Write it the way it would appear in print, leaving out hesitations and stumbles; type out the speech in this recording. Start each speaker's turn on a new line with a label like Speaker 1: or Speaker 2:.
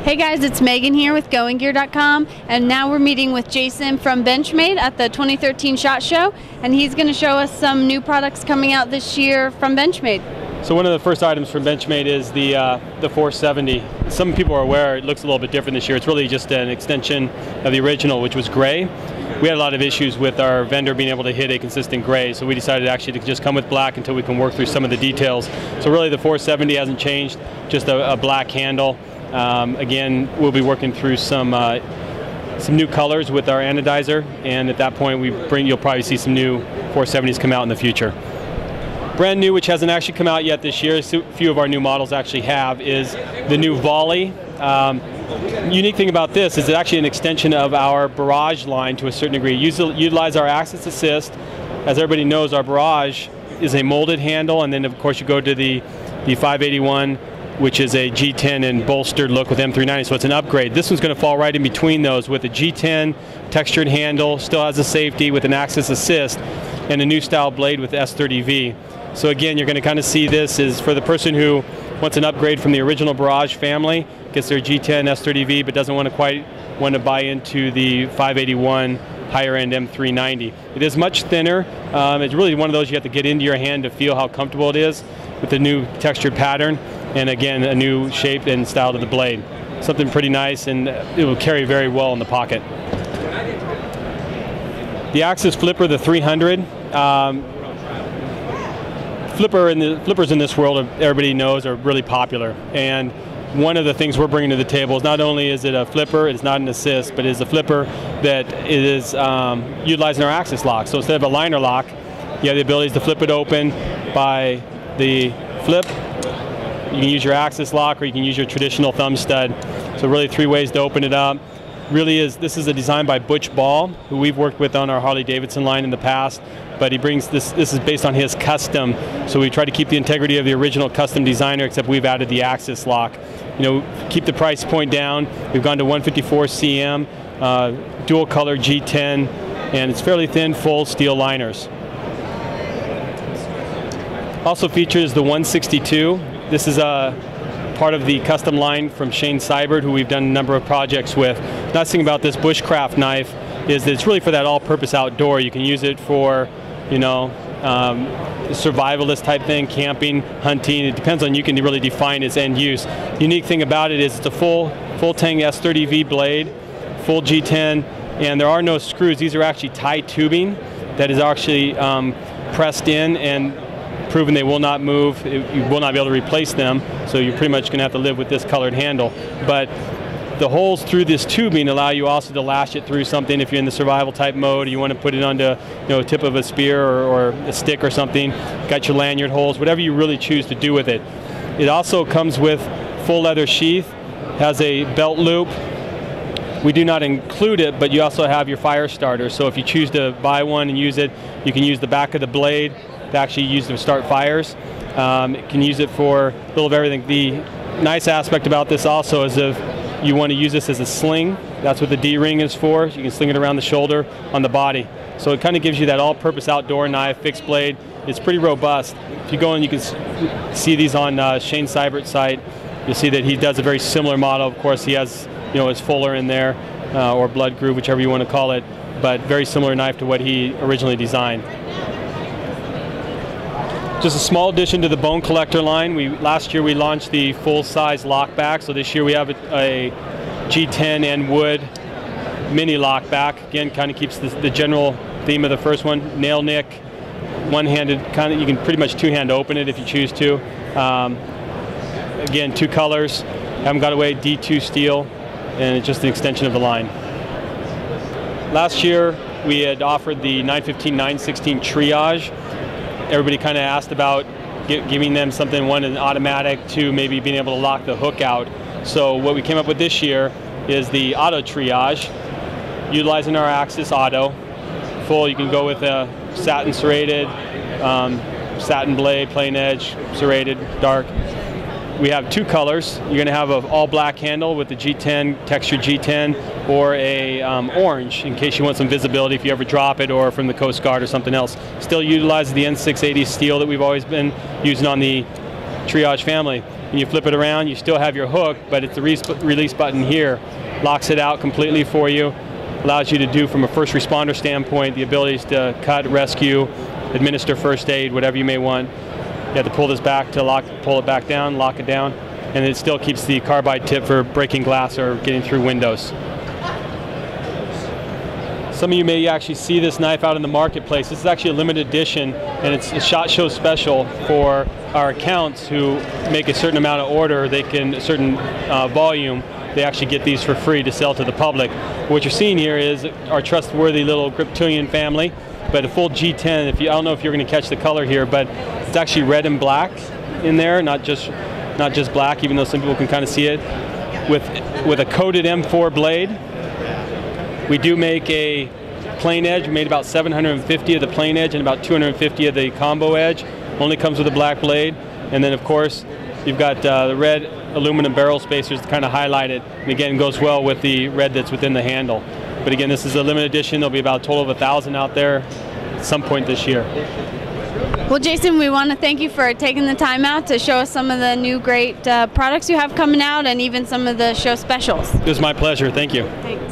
Speaker 1: Hey guys, it's Megan here with GoingGear.com, and now we're meeting with Jason from Benchmade at the 2013 SHOT Show, and he's going to show us some new products coming out this year from Benchmade.
Speaker 2: So one of the first items from Benchmade is the 470. Some people are aware it looks a little bit different this year. It's really just an extension of the original, which was gray. We had a lot of issues with our vendor being able to hit a consistent gray, so we decided actually to just come with black until we can work through some of the details. So really the 470 hasn't changed, just a black handle. Again, we'll be working through some new colors with our anodizer, and at that point you'll probably see some new 470s come out in the future. Brand new, which hasn't actually come out yet this year, a few of our new models actually have, is the new Volley. Unique thing about this is it's actually an extension of our barrage line to a certain degree. Utilize our axis assist. As everybody knows, our barrage is a molded handle, and then of course you go to the 581, which is a G10 and bolstered look with M390, so it's an upgrade. This one's going to fall right in between those with a G10 textured handle, still has a safety with an axis assist, and a new style blade with S30V. So again, you're going to kind of see this is for the person who wants an upgrade from the original Barrage family, gets their G10 S30V, but doesn't want to buy into the 581 higher end M390. It is much thinner. It's really one of those you have to get into your hand to feel how comfortable it is with the new textured pattern, and again, a new shape and style to the blade. Something pretty nice, and it will carry very well in the pocket. The Axis Flipper, the 300. Flippers in this world, everybody knows, are really popular. And one of the things we're bringing to the table is not only is it a flipper, it's not an assist, but it's a flipper that is utilizing our axis lock. So instead of a liner lock, you have the ability to flip it open by the flip. You can use your axis lock, or you can use your traditional thumb stud. So really 3 ways to open it up. This is a design by Butch Ball, who we've worked with on our Harley-Davidson line in the past, but he brings this is based on his custom, so we try to keep the integrity of the original custom designer, except we've added the axis lock. You know, keep the price point down. We've gone to 154 cm, dual color G10, and it's fairly thin, full steel liners. Also features the 162. This is part of the custom line from Shane Seibert, who we've done a number of projects with. The nice thing about this bushcraft knife is that it's really for that all-purpose outdoor. You can use it for, you know, survivalist type thing, camping, hunting. It depends on, you can really define its end use. The unique thing about it is it's a full tang S30V blade, full G10, and there are no screws. These are actually tie tubing that is actually pressed in and proven they will not move. You will not be able to replace them, so you're pretty much going to have to live with this colored handle. But the holes through this tubing allow you also to lash it through something if you're in the survival type mode, or you want to put it onto, you know, a tip of a spear or a stick or something. Got your lanyard holes, whatever you really choose to do with it. It also comes with full leather sheath, has a belt loop. We do not include it, but you also have your fire starter. So if you choose to buy one and use it, you can use the back of the blade to actually use to start fires. You can use it for a little of everything. The nice aspect about this also is if you want to use this as a sling, that's what the D-ring is for. You can sling it around the shoulder on the body. So it kind of gives you that all-purpose outdoor knife, fixed blade. It's pretty robust. If you go and you can see these on Shane Seibert's site, you'll see that he does a very similar model. Of course, he has, you know, his fuller in there, or blood groove, whichever you want to call it, but very similar knife to what he originally designed. Just a small addition to the Bone Collector line. Last year we launched the full-size lockback, so this year we have a G10 and wood mini lockback. Again, kind of keeps the general theme of the first one. Nail nick, one-handed, kind of, you can pretty much two-hand open it if you choose to. Again, 2 colors. Haven't got away, D2 steel, and it's just an extension of the line. Last year we had offered the 915-916 triage. Everybody kind of asked about giving them something, one an automatic, 2 maybe being able to lock the hook out. So what we came up with this year is the auto triage, utilizing our Axis Auto. Full, you can go with a satin serrated, satin blade, plain edge, serrated, dark. We have 2 colors. You're going to have an all-black handle with the G10, textured G10, or a orange, in case you want some visibility if you ever drop it, or from the Coast Guard or something else. Still utilizes the N680 steel that we've always been using on the triage family. When you flip it around, you still have your hook, but it's the release button here. Locks it out completely for you. Allows you to do, from a first responder standpoint, the abilities to cut, rescue, administer first aid, whatever you may want. You have to pull this back to pull it back down, lock it down, and it still keeps the carbide tip for breaking glass or getting through windows. Some of you may actually see this knife out in the marketplace. This is actually a limited edition, and it's a SHOT Show special for our accounts who make a certain amount of order. They can, a certain volume, they actually get these for free to sell to the public. What you're seeing here is our trustworthy little Griptilian family, but a full G10. I don't know if you're going to catch the color here, but it's actually red and black in there, not just black, even though some people can kind of see it, with a coated M4 blade. We do make a plain edge. We made about 750 of the plain edge and about 250 of the combo edge. Only comes with a black blade. And then, of course, you've got the red aluminum barrel spacers to kind of highlight it. And again, goes well with the red that's within the handle. But again, this is a limited edition. There'll be about a total of 1,000 out there at some point this year.
Speaker 1: Well, Jason, we want to thank you for taking the time out to show us some of the new great products you have coming out and even some of the show specials.
Speaker 2: It was my pleasure. Thank you.
Speaker 1: Thanks.